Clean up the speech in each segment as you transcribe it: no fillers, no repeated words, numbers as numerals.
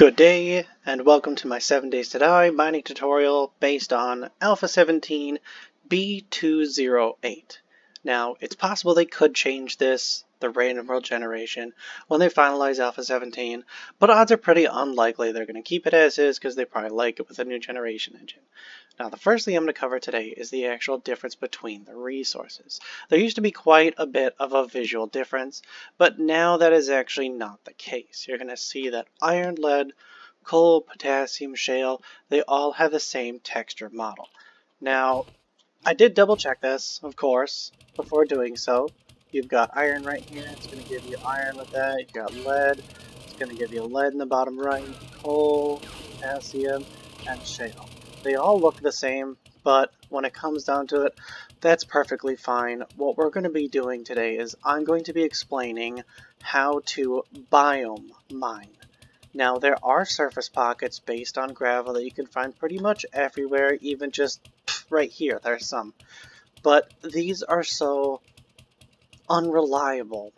Good day, and welcome to my 7 Days to Die mining tutorial based on Alpha 17 B208. Now, it's possible they could change this, the random world generation, when they finalize Alpha 17, but odds are pretty unlikely they're going to keep it as is because they probably like it with a new generation engine. Now, the first thing I'm going to cover today is the actual difference between the resources. There used to be quite a bit of a visual difference, but now that is actually not the case. You're going to see that iron, lead, coal, potassium, shale, they all have the same texture model. Now, I did double check this, of course, before doing so. You've got iron right here, it's going to give you iron with that. You've got lead, it's going to give you lead in the bottom right, coal, potassium, and shale. They all look the same, but when it comes down to it, that's perfectly fine. What we're going to be doing today is I'm going to be explaining how to biome mine. Now, there are surface pockets based on gravel that you can find pretty much everywhere, even just right here, there's some. But these are so unreliable.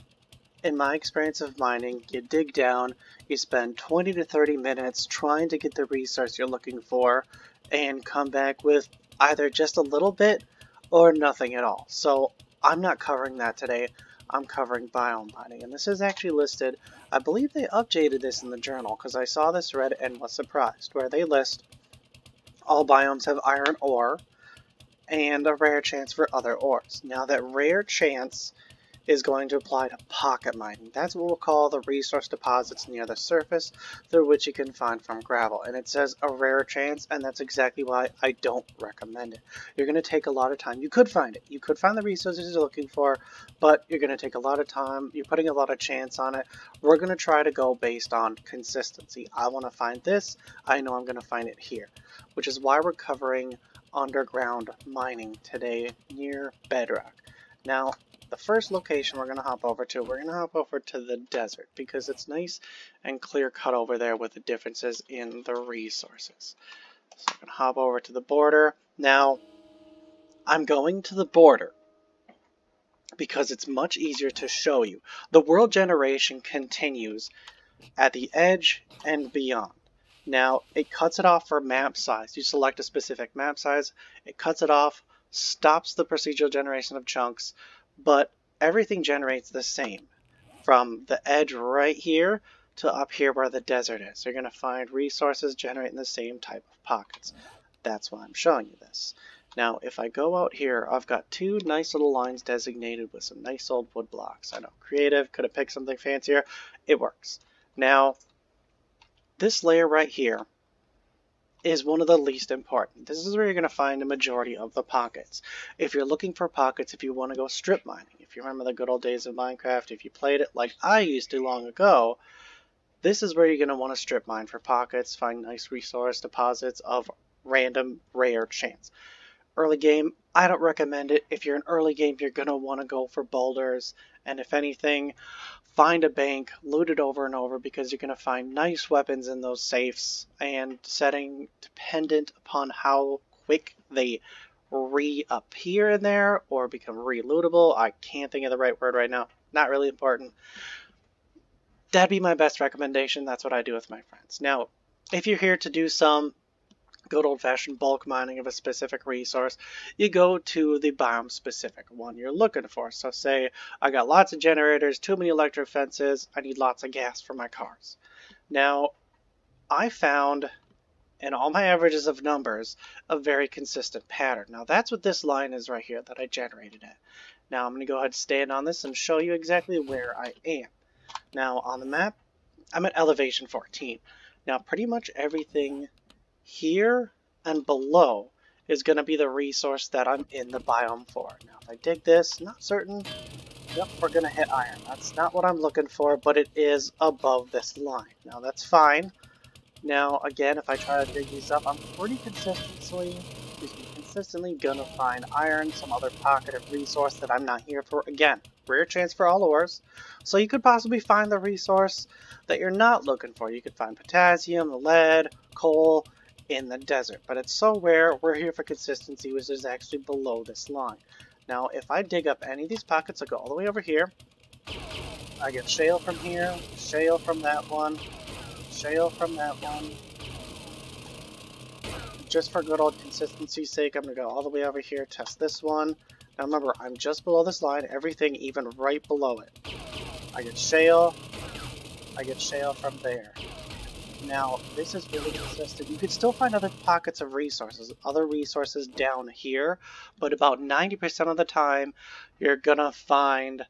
In my experience of mining, you dig down, you spend 20 to 30 minutes trying to get the resource you're looking for, and come back with either just a little bit or nothing at all. So I'm not covering that today. I'm covering biome mining, and this is actually listed. I believe they updated this in the journal because I saw this read and was surprised, where they list all biomes have iron ore and a rare chance for other ores. Now, that rare chance is going to apply to pocket mining. That's what we'll call the resource deposits near the surface through which you can find from gravel. And it says a rare chance, and that's exactly why I don't recommend it. You're going to take a lot of time. You could find it. You could find the resources you're looking for, but you're going to take a lot of time. You're putting a lot of chance on it. We're going to try to go based on consistency. I want to find this. I know I'm going to find it here, which is why we're covering underground mining today near bedrock. Now, the first location we're going to hop over to, the desert because it's nice and clear cut over there with the differences in the resources. So I'm going to hop over to the border. Now, I'm going to the border because it's much easier to show you. The world generation continues at the edge and beyond. Now, it cuts it off for map size. You select a specific map size, it cuts it off, stops the procedural generation of chunks, but everything generates the same from the edge right here to up here where the desert is. You're going to find resources generating the same type of pockets. That's why I'm showing you this. Now, if I go out here, I've got two nice little lines designated with some nice old wood blocks. I know, creative, could have picked something fancier. It works. Now, this layer right here is one of the least important. This is where you're going to find the majority of the pockets. If you're looking for pockets, if you want to go strip mining, if you remember the good old days of Minecraft, if you played it like I used to long ago, this is where you're going to want to strip mine for pockets, find nice resource deposits of random rare chance. Early game, I don't recommend it. If you're in early game, you're going to want to go for boulders, and if anything, find a bank, loot it over and over because you're going to find nice weapons in those safes, and setting dependent upon how quick they reappear in there or become relootable. I can't think of the right word right now. Not really important. That'd be my best recommendation. That's what I do with my friends. Now, if you're here to do some good old-fashioned bulk mining of a specific resource, you go to the biome specific one you're looking for. So say I got lots of generators, too many electric fences, I need lots of gas for my cars. Now, I found in all my averages of numbers a very consistent pattern. Now, that's what this line is right here that I generated at. Now, I'm going to go ahead and stand on this and show you exactly where I am. Now, on the map, I'm at elevation 14. Now, pretty much everything here and below is going to be the resource that I'm in the biome for. Now, if I dig this, not certain. Yep, we're going to hit iron. That's not what I'm looking for, but it is above this line. Now, that's fine. Now, again, if I try to dig these up, I'm pretty consistently going to find iron, some other pocket of resource that I'm not here for. Again, rare chance for all ores. So you could possibly find the resource that you're not looking for. You could find potassium, lead, coal in the desert, but it's so rare. We're here for consistency, which is actually below this line. Now, if I dig up any of these pockets, I'll go all the way over here. I get shale from here, shale from that one, shale from that one. Just for good old consistency's sake, I'm going to go all the way over here, test this one. Now remember, I'm just below this line, everything even right below it. I get shale from there. Now, this is really consistent. You can still find other pockets of resources, other resources down here, but about 90% of the time, you're going to find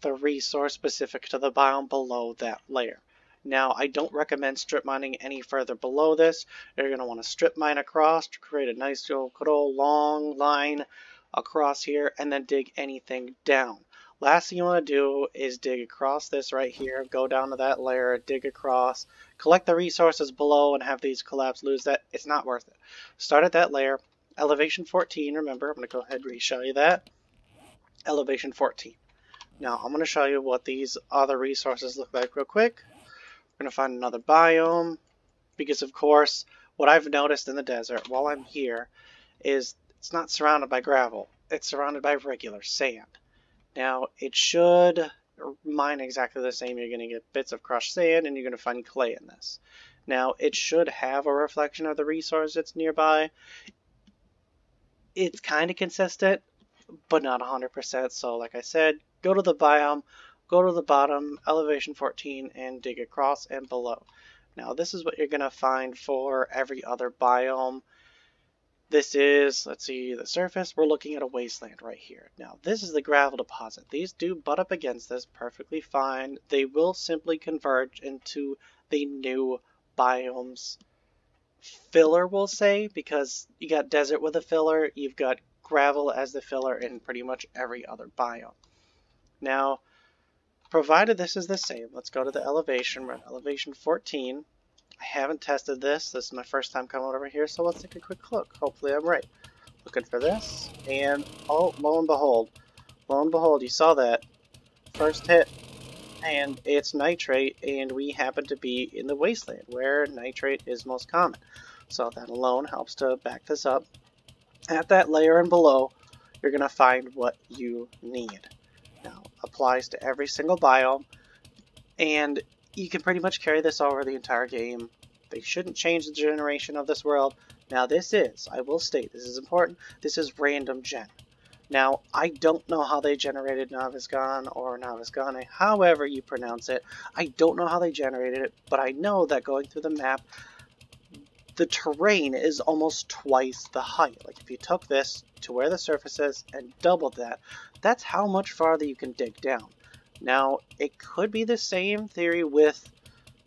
the resource specific to the biome below that layer. Now, I don't recommend strip mining any further below this. You're going to want to strip mine across to create a nice good old long line across here, and then dig anything down. Last thing you want to do is dig across this right here, go down to that layer, dig across, collect the resources below, and have these collapse, lose that. It's not worth it. Start at that layer, elevation 14, remember, I'm going to go ahead and re-show you that. Elevation 14. Now, I'm going to show you what these other resources look like real quick. We're going to find another biome, because of course, what I've noticed in the desert while I'm here is it's not surrounded by gravel. It's surrounded by regular sand. Now, it should mine exactly the same. You're going to get bits of crushed sand, and you're going to find clay in this. Now, it should have a reflection of the resource that's nearby. It's kind of consistent, but not 100%. So, like I said, go to the biome, go to the bottom, elevation 14, and dig across and below. Now, this is what you're going to find for every other biome. This is, let's see, the surface. We're looking at a wasteland right here. Now, this is the gravel deposit. These do butt up against this perfectly fine. They will simply converge into the new biomes filler, we'll say, because you got desert with a filler, you've got gravel as the filler in pretty much every other biome. Now, provided this is the same, let's go to the elevation. We're at elevation 14. I haven't tested this. This is my first time coming over here, so let's take a quick look. Hopefully I'm right. Looking for this, and oh, lo and behold, you saw that. First hit, and it's nitrate, and we happen to be in the wasteland, where nitrate is most common. So that alone helps to back this up. At that layer and below, you're going to find what you need. Now, applies to every single biome, and you can pretty much carry this over the entire game. They shouldn't change the generation of this world. Now this is, I will state, this is important, this is random gen. Now, I don't know how they generated Navisgon or Navisgane, however you pronounce it. I don't know how they generated it, but I know that going through the map, the terrain is almost twice the height. Like if you took this to where the surface is and doubled that, that's how much farther you can dig down. Now, it could be the same theory with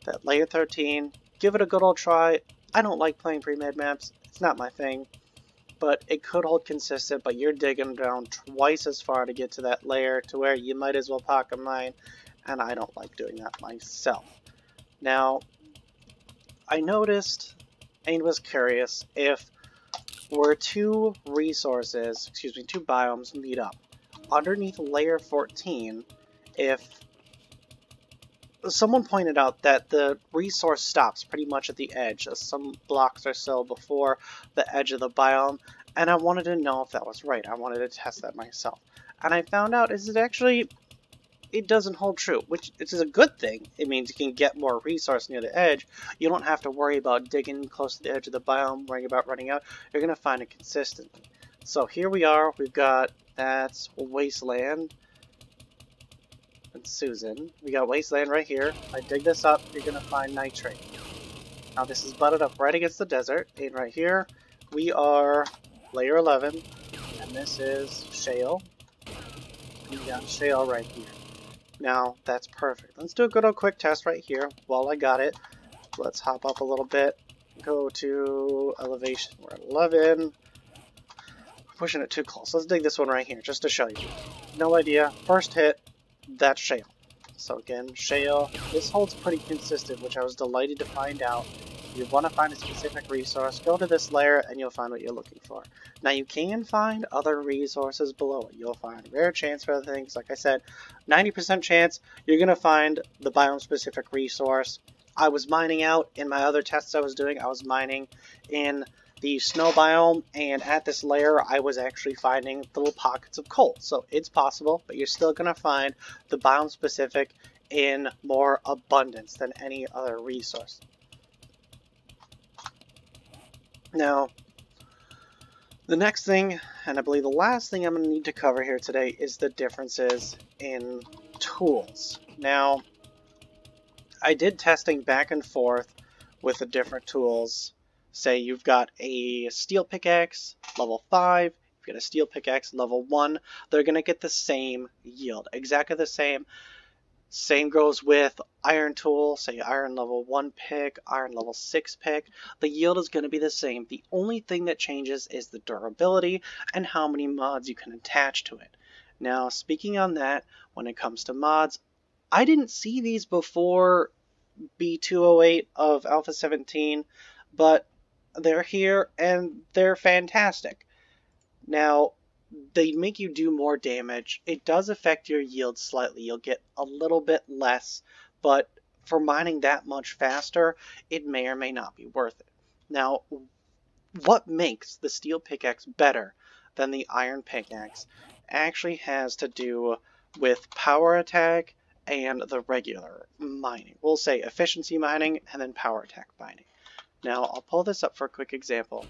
that layer 13. Give it a good old try. I don't like playing pre-made maps. It's not my thing. But it could hold consistent, but you're digging down twice as far to get to that layer to where you might as well pocket mine, and I don't like doing that myself. Now, I noticed and was curious if where two biomes meet up. Underneath layer 14, if someone pointed out that the resource stops pretty much at the edge, some blocks or so before the edge of the biome, and I wanted to know if that was right. I wanted to test that myself. And I found out is it doesn't hold true, which is a good thing. It means you can get more resource near the edge. You don't have to worry about digging close to the edge of the biome, worrying about running out. You're going to find it consistently. So here we are. We've got that's wasteland. And Susan. We got wasteland right here. If I dig this up, you're going to find nitrate. Now this is butted up right against the desert. And right here, we are layer 11. And this is shale. And we got shale right here. Now, that's perfect. Let's do a good old quick test right here. While I got it, let's hop up a little bit. Go to elevation. We're at 11. Pushing it too close. Let's dig this one right here, just to show you. No idea. First hit, that's shale. So again, shale. This holds pretty consistent, which I was delighted to find out. If you want to find a specific resource, go to this layer and you'll find what you're looking for. Now you can find other resources below it. You'll find rare chance for other things. Like I said, 90% chance you're going to find the biome specific resource. I was mining out in my other tests I was doing. I was mining in the snow biome, and at this layer I was actually finding little pockets of coal. So it's possible, but you're still going to find the biome specific in more abundance than any other resource. Now, the next thing, and I believe the last thing I'm going to need to cover here today, is the differences in tools. Now, I did testing back and forth with the different tools. Say you've got a steel pickaxe, level 5, you've got a steel pickaxe, level 1, they're going to get the same yield, exactly the same. Same goes with iron tool, say iron level 1 pick, iron level 6 pick. The yield is going to be the same. The only thing that changes is the durability and how many mods you can attach to it. Now, speaking on that, when it comes to mods, I didn't see these before B208 of Alpha 17, but they're here and they're fantastic. Now, they make you do more damage. It does affect your yield slightly. You'll get a little bit less, but for mining that much faster, it may or may not be worth it. Now, what makes the steel pickaxe better than the iron pickaxe actually has to do with power attack and the regular mining. We'll say efficiency mining and then power attack mining. Now, I'll pull this up for a quick example.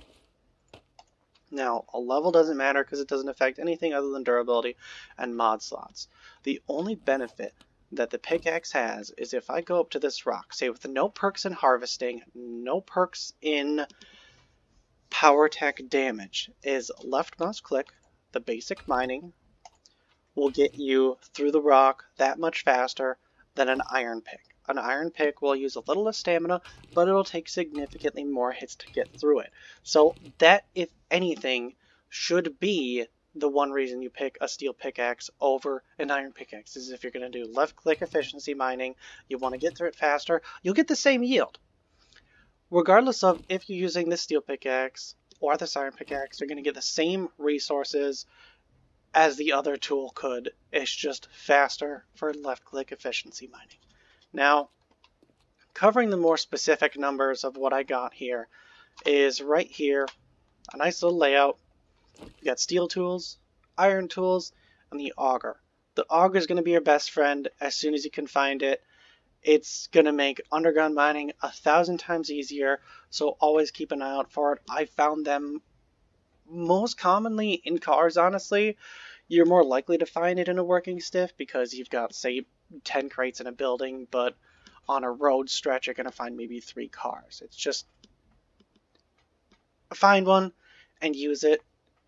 Now, a level doesn't matter because it doesn't affect anything other than durability and mod slots. The only benefit that the pickaxe has is if I go up to this rock, say with no perks in harvesting, no perks in power attack damage, is left mouse click, the basic mining will get you through the rock that much faster than an iron pick. An iron pick will use a little less stamina, but it'll take significantly more hits to get through it. So that, if anything, should be the one reason you pick a steel pickaxe over an iron pickaxe, is if you're going to do left click efficiency mining, you want to get through it faster, you'll get the same yield. Regardless of if you're using this steel pickaxe or this iron pickaxe, you're going to get the same resources as the other tool could. It's just faster for left click efficiency mining. Now, covering the more specific numbers of what I got here is right here, a nice little layout. You got steel tools, iron tools, and the auger. The auger is going to be your best friend as soon as you can find it. It's going to make underground mining 1,000 times easier, so always keep an eye out for it. I found them most commonly in cars, honestly. You're more likely to find it in a working stiff because you've got, say, 10 crates in a building, but on a road stretch you're going to find maybe 3 cars. It's just find one and use it.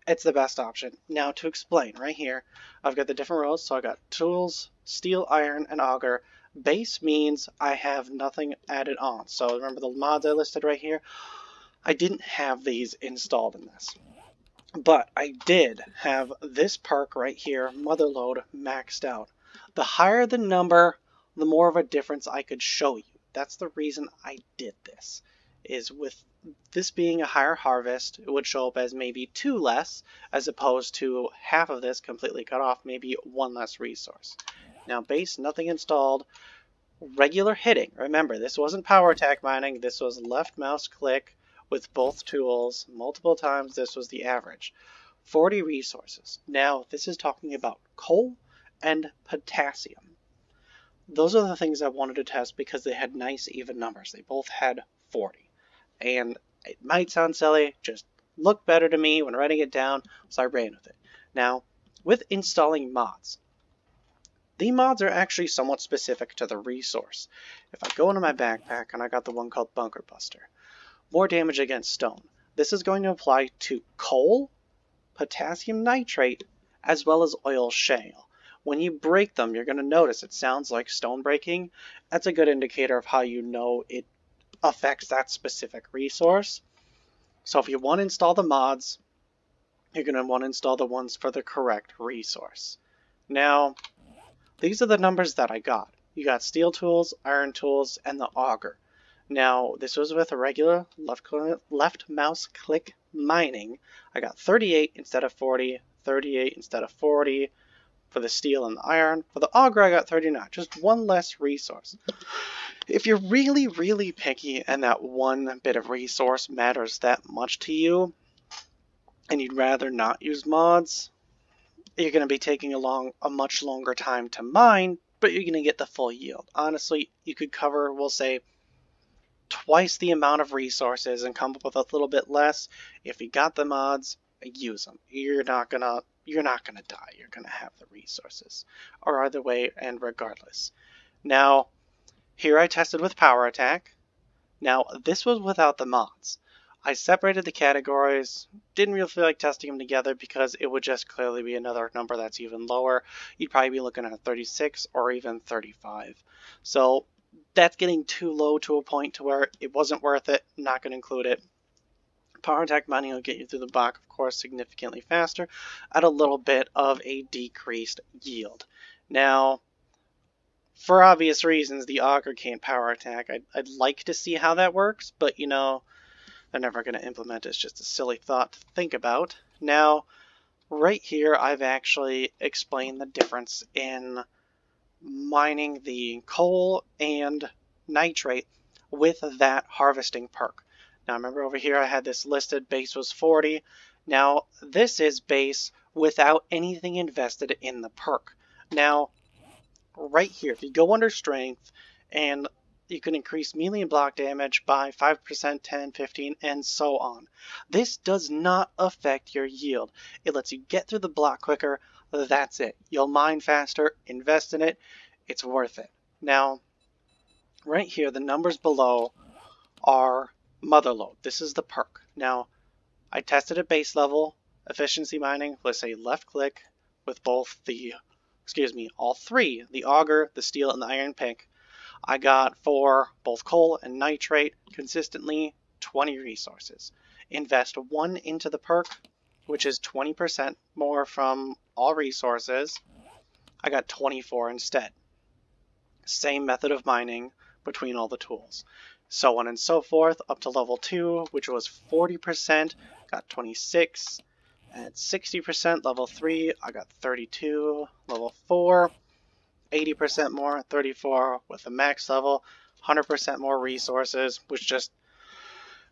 It's the best option. Now, to explain, right here I've got the different rows. So I got tools, steel, iron, and auger. Base means I have nothing added on. So remember the mods I listed right here? I didn't have these installed in this. But I did have this perk right here, Motherload, maxed out. The higher the number, the more of a difference I could show you. That's the reason I did this. Is with this being a higher harvest, it would show up as maybe 2 less, as opposed to half of this completely cut off, maybe 1 less resource. Now base, nothing installed. Regular hitting. Remember, this wasn't power attack mining, this was left mouse click with both tools multiple times. This was the average. 40 resources. Now this is talking about coal and potassium. Those are the things I wanted to test because they had nice even numbers. They both had 40. And it might sound silly, just looked better to me when writing it down, so I ran with it. Now, with installing mods, the mods are actually somewhat specific to the resource. If I go into my backpack and I got the one called Bunker Buster, more damage against stone. This is going to apply to coal, potassium nitrate, as well as oil shale. When you break them, you're going to notice it sounds like stone breaking. That's a good indicator of how you know it affects that specific resource. So if you want to install the mods, you're going to want to install the ones for the correct resource. Now, these are the numbers that I got. You got steel tools, iron tools, and the auger. Now, this was with a regular left mouse click mining. I got 38 instead of 40, 38 instead of 40 for the steel and the iron. For the auger, I got 39, just 1 less resource. If you're really, really picky and that 1 bit of resource matters that much to you, and you'd rather not use mods, you're going to be taking a much longer time to mine, but you're going to get the full yield. Honestly, you could cover, we'll say, twice the amount of resources and come up with a little bit less. If you got the mods, use them. You're not gonna die. You're gonna have the resources, or either way, and regardless. Now, here I tested with power attack. Now, this was without the mods. I separated the categories, didn't really feel like testing them together because it would just clearly be another number that's even lower. You'd probably be looking at 36 or even 35. So that's getting too low to a point to where it wasn't worth it. Not going to include it. Power attack mining will get you through the block, of course, significantly faster at a little bit of a decreased yield. Now, for obvious reasons, the auger can't power attack. I'd like to see how that works, but you know, they're never going to implement it. It's just a silly thought to think about. Now, right here, I've actually explained the difference in mining the coal and nitrate with that harvesting perk. Now, remember over here, I had this listed, base was 40. Now, this is base without anything invested in the perk. Now, right here, if you go under strength, and you can increase melee and block damage by 5%, 10, 15, and so on. This does not affect your yield. It lets you get through the block quicker. That's it. You'll mine faster, invest in it. It's worth it. Now, right here, the numbers below are Motherlode. This is the perk. Now, I tested at base level, efficiency mining, let's say left click, with both the, all three, the auger, the steel, and the iron pick. I got for both coal and nitrate consistently 20 resources. Invest 1 into the perk, which is 20% more from all resources. I got 24 instead. Same method of mining between all the tools. So on and so forth up to level 2, which was 40%, got 26. At 60% level 3, I got 32. Level 4, 80% more, 34 with the max level, 100% more resources, which just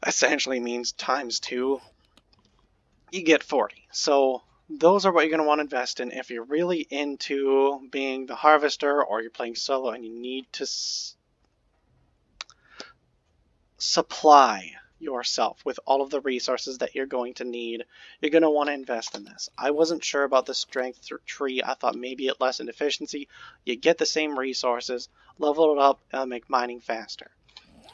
essentially means times 2. You get 40. So those are what you're going to want to invest in if you're really into being the harvester or you're playing solo and you need to supply yourself with all of the resources that you're going to need. You're going to want to invest in this. I wasn't sure about the strength tree. I thought maybe it lessened efficiency. You get the same resources, level it up, and make mining faster.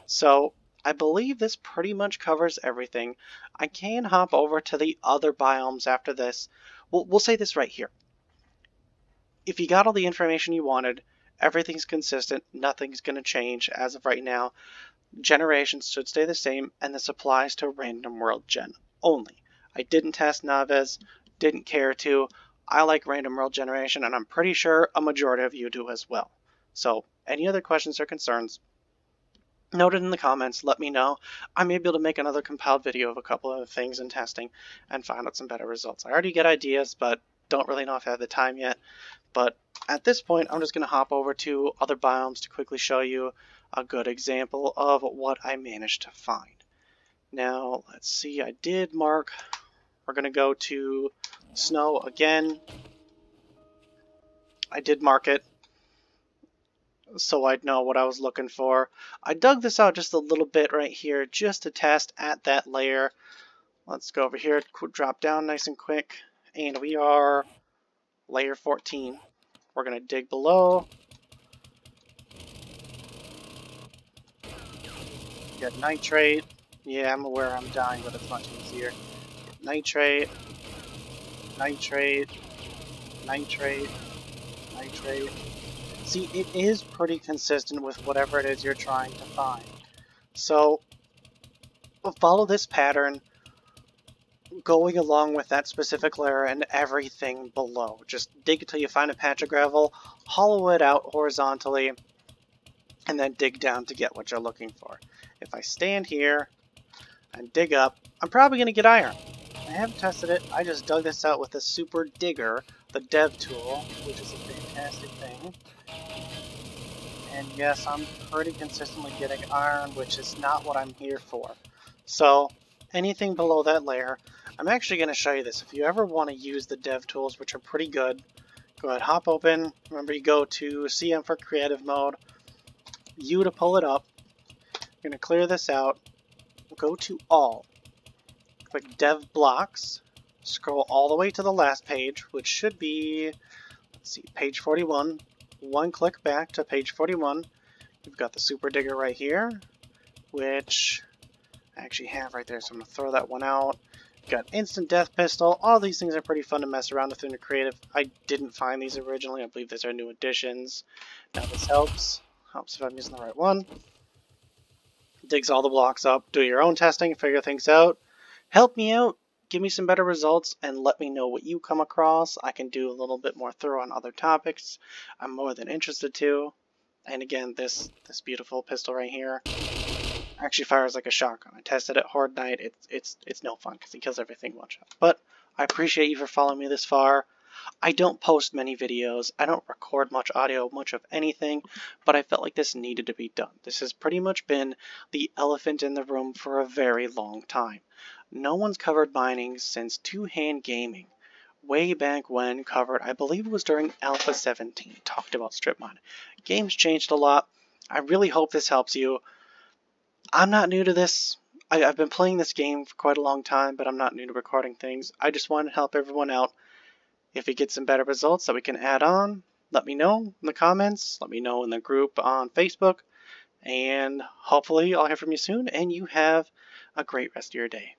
So I believe this pretty much covers everything. I can hop over to the other biomes after this. We'll say this right here. If you got all the information you wanted, everything's consistent, nothing's going to change as of right now. Generations should stay the same, and this applies to Random World Gen only. I didn't test Naviz, didn't care to. I like Random World Generation, and I'm pretty sure a majority of you do as well. So, any other questions or concerns, note it in the comments, let me know. I may be able to make another compiled video of a couple of things in testing and find out some better results. I already get ideas, but don't really know if I have the time yet. But at this point, I'm just going to hop over to other biomes to quickly show you a good example of what I managed to find. Now, let's see, I did mark, we're going to go to snow again. I did mark it so I'd know what I was looking for. I dug this out just a little bit right here just to test at that layer. Let's go over here, drop down nice and quick, and we are layer 14. We're going to dig below. Get nitrate. Yeah, I'm aware I'm dying, but it's much easier. Get nitrate, nitrate, nitrate, nitrate. See, it is pretty consistent with whatever it is you're trying to find. So, follow this pattern, going along with that specific layer and everything below. Just dig until you find a patch of gravel, hollow it out horizontally, and then dig down to get what you're looking for. If I stand here and dig up, I'm probably going to get iron. I haven't tested it. I just dug this out with the Super Digger, the dev tool, which is a fantastic thing. And yes, I'm pretty consistently getting iron, which is not what I'm here for. So, anything below that layer, I'm actually going to show you this. If you ever want to use the dev tools, which are pretty good, go ahead, hop open. Remember, you go to CM for creative mode, U to pull it up. You're going to clear this out. Go to All. Click Dev Blocks. Scroll all the way to the last page, which should be, let's see, page 41. One click back to page 41. You've got the Super Digger right here, which I actually have right there, so I'm going to throw that one out. You've got Instant Death Pistol. All these things are pretty fun to mess around with in the creative. I didn't find these originally. I believe these are new additions. Now this helps. Helps if I'm using the right one. Digs all the blocks up. Do your own testing, figure things out. Help me out. Give me some better results and let me know what you come across. I can do a little bit more thorough on other topics. I'm more than interested to. And again, this beautiful pistol right here actually fires like a shotgun. I tested it Horde Night. It's no fun because it kills everything one shot. But I appreciate you for following me this far. I don't post many videos. I don't record much audio, much of anything, but I felt like this needed to be done. This has pretty much been the elephant in the room for a very long time. No one's covered mining since Two Hand Gaming. Way back when covered, I believe it was during Alpha 17, talked about strip mining. Game's changed a lot. I really hope this helps you. I'm not new to this. I've been playing this game for quite a long time, but I'm not new to recording things. I just want to help everyone out. If you get some better results that we can add on, let me know in the comments. Let me know in the group on Facebook. And hopefully I'll hear from you soon, and you have a great rest of your day.